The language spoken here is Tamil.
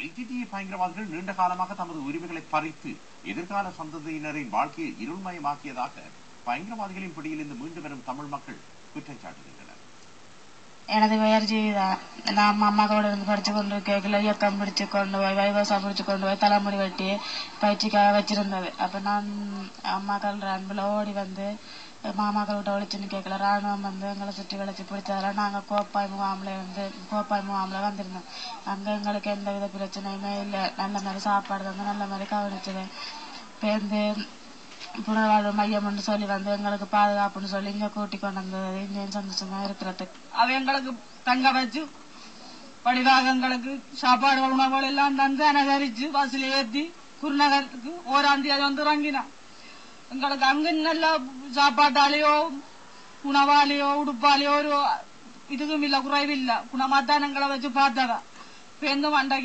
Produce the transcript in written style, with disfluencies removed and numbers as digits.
எல்டிடிஇ பயங்கரவாதிகள் நீண்ட காலமாக தமது உரிமைகளை பறித்து எதிர்கால சந்ததியினரின் வாழ்க்கையை இருள்மயமாக்கியதாக பயங்கரவாதிகளின் பிடியிலிருந்து மீண்டு வரும் தமிழ் மக்கள் குற்றம் சாட்டுகின்றனர். எனது பெயர் ஜீவிதா. நான் அம்மா கூட இருந்து படிச்சு கொண்டு கேட்கல இயக்கம் பிடிச்சு கொண்டு போய் வைவசம் பிடிச்சு கொண்டு போய் தலைமுடி வெட்டி பயிற்சிக்காக வச்சிருந்தது. அப்ப நான் அம்மாக்கள் அன்புல ஓடி வந்து மாமாக்கள் விட்ட ஒழிச்சுன்னு கேட்கல. ராணுவம் வந்து எங்களை சுற்றி வளைச்சு பிடிச்சதெல்லாம் நாங்க கோப்பாய் முகாம்ல வந்திருந்தோம். அங்க எங்களுக்கு எந்த வித பிரச்சனையுமே இல்லை. நல்ல மாதிரி சாப்பாடு வந்து நல்ல மாதிரி கவனிச்சது. பேருந்து புனர்வாழ்வு மையம் சொல்லி வந்து எங்களுக்கு பாதுகாப்புன்னு சொல்லி இங்க கூட்டி கொண்டு வந்தது இந்தியன் சந்தோஷமா இருக்கிறதுக்கு. அவ எங்களுக்கு தங்க வச்சு படிவாக எங்களுக்கு சாப்பாடு உணவுகள் எல்லாம் தந்து அனுசரிச்சு பஸ்ல ஏற்றி குருநகருக்கு 1ஆம் தேதி வந்து இறங்கினான். எங்களுக்கு அங்க நல்ல சாப்பாட்டாலேயோ உணவாலேயோ உடுப்பாலேயோ ஒரு இதுக்கும் இல்ல, குறைவில்லை. குணமாத்தான் எங்களை வச்சு பார்த்ததா பேருந்து மண்டைக்கு